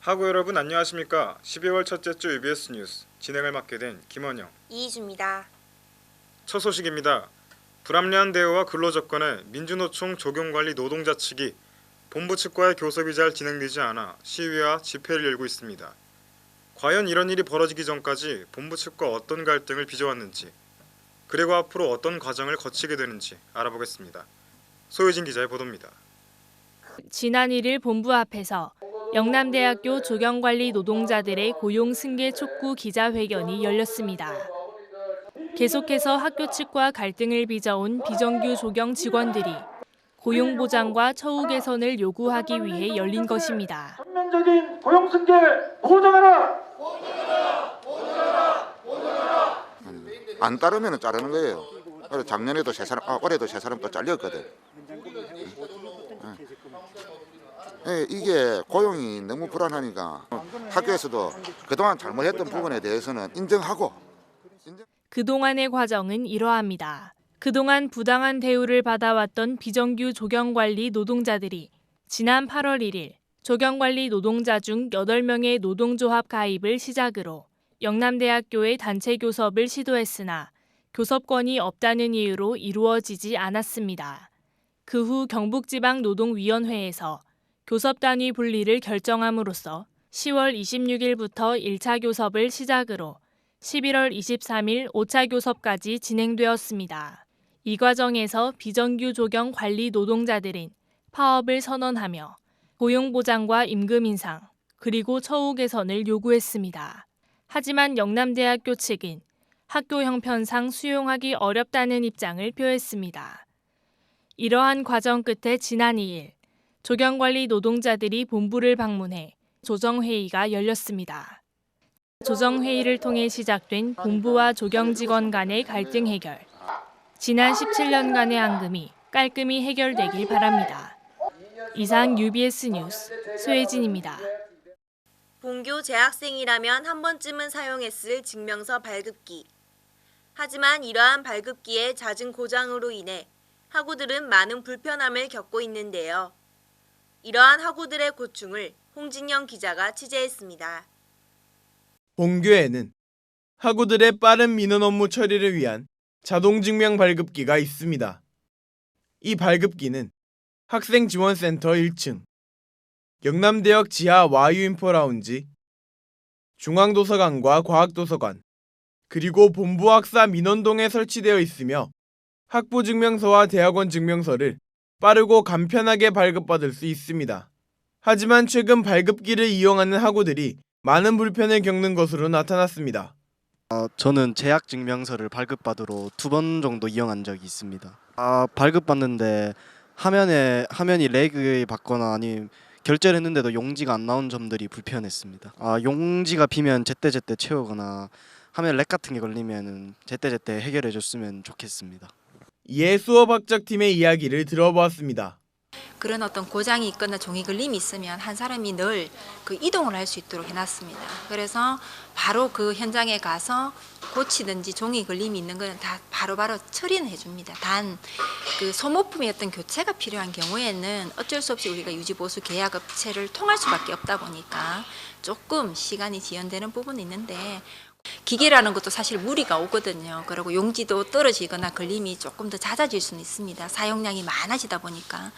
하고 여러분 안녕하십니까? 12월 첫째 주 UBS 뉴스 진행을 맡게 된 김원영, 이희주입니다. 첫 소식입니다. 불합리한 대우와 근로조건에 민주노총 조경관리 노동자 측이 본부 측과의 교섭이 잘 진행되지 않아 시위와 집회를 열고 있습니다. 과연 이런 일이 벌어지기 전까지 본부 측과 어떤 갈등을 빚어왔는지, 그리고 앞으로 어떤 과정을 거치게 되는지 알아보겠습니다. 소유진 기자의 보도입니다. 지난 1일 본부 앞에서 영남대학교 조경관리 노동자들의 고용 승계 촉구 기자회견이 열렸습니다. 계속해서 학교 측과 갈등을 빚어온 비정규 조경 직원들이 고용 보장과 처우 개선을 요구하기 위해 열린 것입니다. 전면적인 고용 승계 보장하라! 안 따르면 자르는 거예요. 작년에도 세 사람, 올해도 세 사람 또 잘렸거든. 이게 고용이 너무 불안하니까 학교에서도 그동안 잘못했던 부분에 대해서는 인정하고. 그동안의 과정은 이러합니다. 그동안 부당한 대우를 받아왔던 비정규 조경관리 노동자들이 지난 8월 1일 조경관리 노동자 중 8명의 노동조합 가입을 시작으로 영남대학교의 단체 교섭을 시도했으나 교섭권이 없다는 이유로 이루어지지 않았습니다. 그 후 경북지방노동위원회에서 교섭단위 분리를 결정함으로써 10월 26일부터 1차 교섭을 시작으로 11월 23일 5차 교섭까지 진행되었습니다. 이 과정에서 비정규 조경 관리 노동자들은 파업을 선언하며 고용 보장과 임금 인상, 그리고 처우 개선을 요구했습니다. 하지만 영남대학교 측은 학교 형편상 수용하기 어렵다는 입장을 표했습니다. 이러한 과정 끝에 지난 2일 조경관리 노동자들이 본부를 방문해 조정회의가 열렸습니다. 조정회의를 통해 시작된 본부와 조경직원 간의 갈등 해결. 지난 17년간의 앙금이 깔끔히 해결되길 바랍니다. 이상 UBS 뉴스 소혜진입니다. 본교 재학생이라면 한 번쯤은 사용했을 증명서 발급기. 하지만 이러한 발급기의 잦은 고장으로 인해 학우들은 많은 불편함을 겪고 있는데요. 이러한 학우들의 고충을 홍진영 기자가 취재했습니다. 본교에는 학우들의 빠른 민원 업무 처리를 위한 자동증명 발급기가 있습니다. 이 발급기는 학생지원센터 1층, 영남대역 지하 와유인포라운지, 중앙도서관과 과학도서관, 그리고 본부 학사 민원동에 설치되어 있으며 학부증명서와 대학원 증명서를 빠르고 간편하게 발급받을 수 있습니다. 하지만 최근 발급기를 이용하는 학우들이 많은 불편을 겪는 것으로 나타났습니다. 저는 재학증명서를 발급받으러 2번 정도 이용한 적이 있습니다. 발급받는데 화면이 렉을 받거나 아니면 결제를 했는데도 용지가 안 나온 점들이 불편했습니다. 용지가 비면 제때제때 채우거나 화면 렉 같은 게 걸리면 제때제때 해결해 줬으면 좋겠습니다. 이에 수업학적팀의 이야기를 들어보았습니다. 그런 어떤 고장이 있거나 종이 걸림이 있으면 한 사람이 늘 그 이동을 할 수 있도록 해놨습니다. 그래서 바로 그 현장에 가서 고치든지 종이 걸림이 있는 거는 다 바로바로 처리는 해줍니다. 단 그 소모품의 어떤 교체가 필요한 경우에는 어쩔 수 없이 우리가 유지보수 계약업체를 통할 수밖에 없다 보니까 조금 시간이 지연되는 부분이 있는데, 기계라는 것도 사실 무리가 오거든요. 그리고 용지도 떨어지거나 걸림이 조금 더 잦아질 수는 있습니다. 사용량이 많아지다 보니까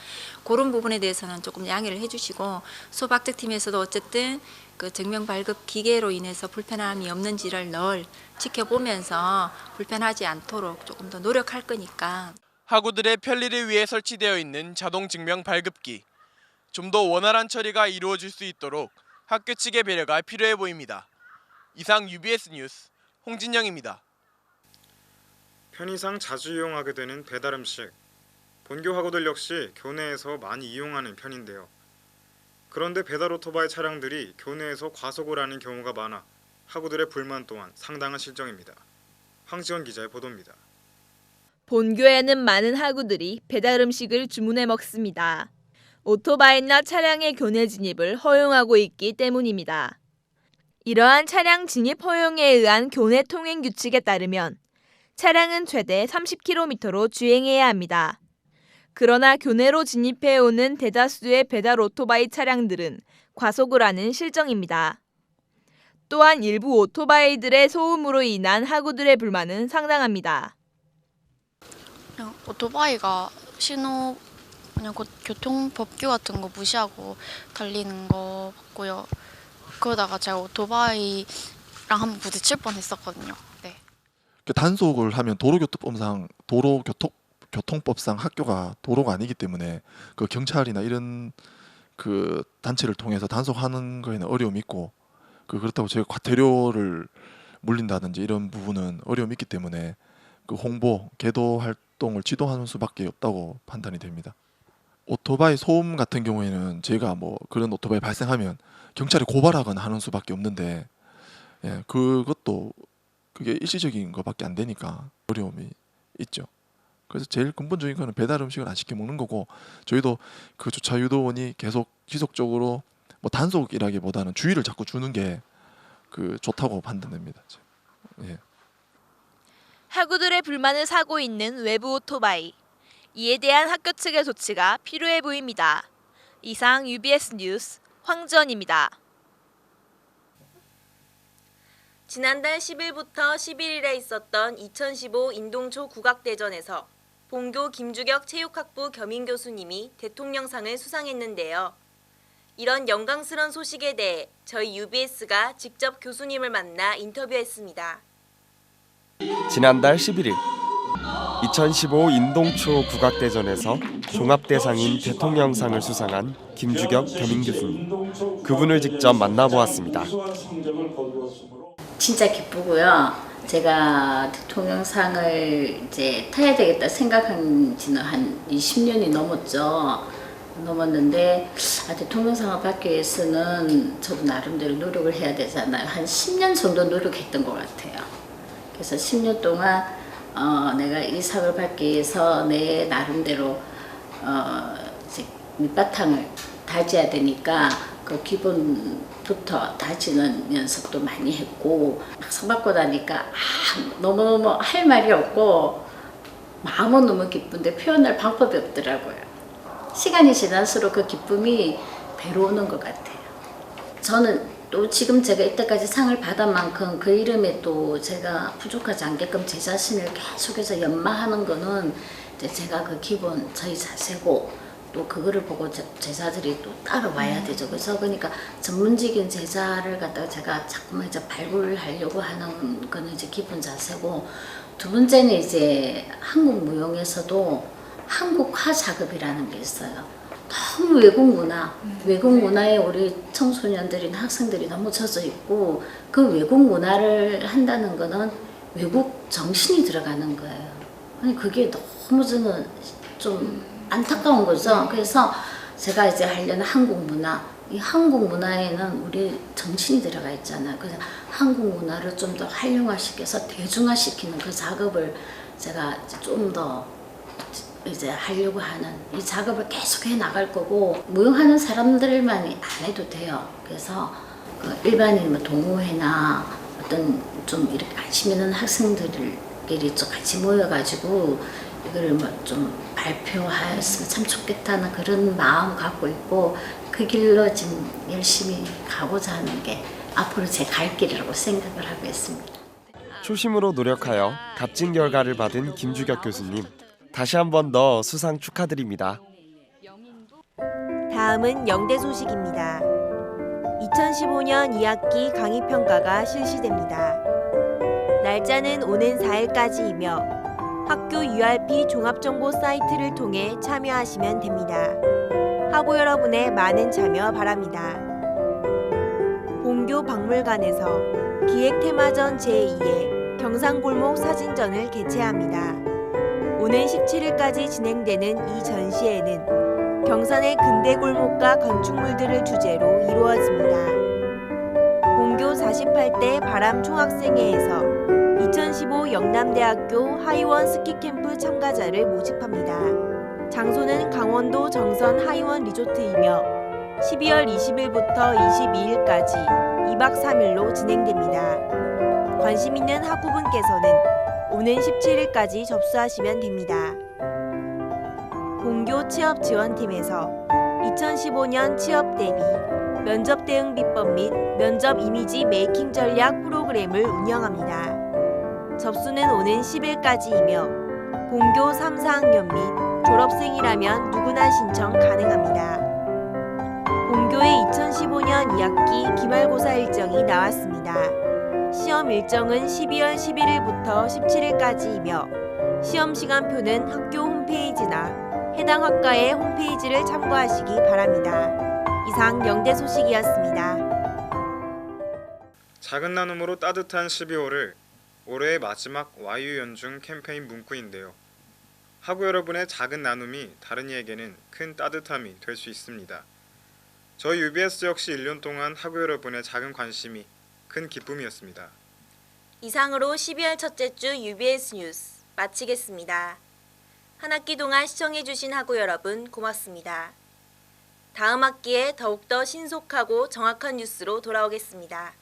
그런 부분에 대해서는 조금 양해를 해주시고, 수업학적팀에서도 어쨌든 그 증명 발급 기계로 인해서 불편함이 없는지를 늘 지켜보면서 불편하지 않도록 조금 더 노력할 거니까. 학우들의 편리를 위해 설치되어 있는 자동 증명 발급기. 좀 더 원활한 처리가 이루어질 수 있도록 학교 측의 배려가 필요해 보입니다. 이상 UBS 뉴스 홍진영입니다. 편의상 자주 이용하게 되는 배달음식. 본교 학우들 역시 교내에서 많이 이용하는 편인데요. 그런데 배달 오토바이 차량들이 교내에서 과속을 하는 경우가 많아 학우들의 불만 또한 상당한 실정입니다. 황지원 기자의 보도입니다. 본교에는 많은 학우들이 배달 음식을 주문해 먹습니다. 오토바이나 차량의 교내 진입을 허용하고 있기 때문입니다. 이러한 차량 진입 허용에 의한 교내 통행 규칙에 따르면 차량은 최대 30km로 주행해야 합니다. 그러나 교내로 진입해오는 대다수의 배달 오토바이 차량들은 과속을 하는 실정입니다. 또한 일부 오토바이들의 소음으로 인한 하구들의 불만은 상당합니다. 그냥 오토바이가 신호 그냥 교통법규 같은 거 무시하고 달리는 거 같고요. 그러다가 제가 오토바이랑 한번 부딪힐 뻔했었거든요. 네. 단속을 하면 교통법상 학교가 도로가 아니기 때문에 그 경찰이나 이런 그 단체를 통해서 단속하는 거에는 어려움이 있고 그렇다고 제가 과태료를 물린다든지 이런 부분은 어려움이 있기 때문에 그 홍보, 계도 활동을 지도하는 수밖에 없다고 판단이 됩니다. 오토바이 소음 같은 경우에는 제가 뭐 그런 오토바이 발생하면 경찰에 고발하거나 하는 수밖에 없는데 예, 그게 일시적인 것밖에 안 되니까 어려움이 있죠. 그래서 제일 근본적인 거는 배달 음식을 안 시켜 먹는 거고 저희도 그 주차 유도원이 계속 지속적으로 뭐 단속이라기보다는 주의를 자꾸 주는 게 그 좋다고 판단됩니다. 예. 하구들의 불만을 사고 있는 외부 오토바이. 이에 대한 학교 측의 조치가 필요해 보입니다. 이상 UBS 뉴스 황지연입니다. 지난달 10일부터 11일에 있었던 2015 인동초 국악대전에서 본교 김주격 체육학부 겸임교수님이 대통령상을 수상했는데요. 이런 영광스러운 소식에 대해 저희 UBS가 직접 교수님을 만나 인터뷰했습니다. 지난달 11일 2015 인동초 국악대전에서 종합대상인 대통령상을 수상한 김주격 겸임교수님. 그분을 직접 만나보았습니다. 진짜 기쁘고요. 제가 대통령상을 이제 타야 되겠다 생각한 지는 한 20년이 넘었는데 대통령상을 받기 위해서는 저도 나름대로 노력을 해야 되잖아요. 한 10년 정도 노력했던 것 같아요. 그래서 10년 동안 내가 이 상을 받기 위해서 내 나름대로 이제 밑바탕을 다져야 되니까 그 기본부터 다지는 연습도 많이 했고 상 받고 나니까 너무너무 할 말이 없고 마음은 너무 기쁜데 표현할 방법이 없더라고요. 시간이 지날수록 그 기쁨이 배로 오는 것 같아요. 저는 또 지금 제가 이때까지 상을 받은 만큼 그 이름에 또 제가 부족하지 않게끔 제 자신을 계속해서 연마하는 거는 이제 제가 그 기본 저희 자세고 또 그거를 보고 제자들이 또 따라와야 되죠. 그래서 그러니까 전문적인 제자를 갖다가 제가 자꾸만 이제 발굴하려고 하는 거는 이제 기본 자세고 두 번째는 이제 한국 무용에서도 한국화 작업이라는 게 있어요. 너무 외국 문화에 우리 청소년들이나 학생들이 너무 젖어 있고 그 외국 문화를 한다는 거는 외국 정신이 들어가는 거예요. 아니 그게 너무 저는 좀 안타까운 거죠. 그래서 제가 이제 하려는 한국 문화, 이 한국 문화에는 우리 정신이 들어가 있잖아요. 그래서 한국 문화를 좀 더 활용화시켜서 대중화시키는 그 작업을 제가 좀 더 이제 하려고 하는 이 작업을 계속 해 나갈 거고 무용하는 사람들만이 안 해도 돼요. 그래서 그 일반인 동호회나 어떤 좀 이렇게 관심 있는 학생들끼리 좀 같이 모여가지고 이거를 뭐 좀 발표하였으면 참 좋겠다는 그런 마음 갖고 있고 그 길로 지금 열심히 가고자 하는 게 앞으로 제 갈 길이라고 생각을 하고 있습니다. 초심으로 노력하여 값진 결과를 받은 김주격 교수님. 다시 한 번 더 수상 축하드립니다. 다음은 영대 소식입니다. 2015년 2학기 강의평가가 실시됩니다. 날짜는 오는 4일까지이며 학교 URP 종합정보 사이트를 통해 참여하시면 됩니다. 학우 여러분의 많은 참여 바랍니다. 본교 박물관에서 기획테마전 제2회 경상골목 사진전을 개최합니다. 오는 17일까지 진행되는 이 전시회는 경산의 근대 골목과 건축물들을 주제로 이루어집니다. 본교 48대 바람 총학생회에서 2015 영남대학교 하이원 스키캠프 참가자를 모집합니다. 장소는 강원도 정선 하이원 리조트이며 12월 20일부터 22일까지 2박 3일로 진행됩니다. 관심 있는 학우분께서는 오는 17일까지 접수하시면 됩니다. 본교 취업지원팀에서 2015년 취업 대비, 면접 대응 비법 및 면접 이미지 메이킹 전략 프로그램을 운영합니다. 접수는 오는 10일까지이며 본교 3, 4학년 및 졸업생이라면 누구나 신청 가능합니다. 본교의 2015년 2학기 기말고사 일정이 나왔습니다. 시험 일정은 12월 11일부터 17일까지이며 시험 시간표는 학교 홈페이지나 해당 학과의 홈페이지를 참고하시기 바랍니다. 이상 영대 소식이었습니다. 작은 나눔으로 따뜻한 12월을 올해의 마지막 YU 연중 캠페인 문구인데요. 학우 여러분의 작은 나눔이 다른 이에게는 큰 따뜻함이 될 수 있습니다. 저희 UBS 역시 1년 동안 학우 여러분의 작은 관심이 큰 기쁨이었습니다. 이상으로 12월 첫째 주 UBS 뉴스 마치겠습니다. 한 학기 동안 시청해주신 학우 여러분 고맙습니다. 다음 학기에 더욱더 신속하고 정확한 뉴스로 돌아오겠습니다.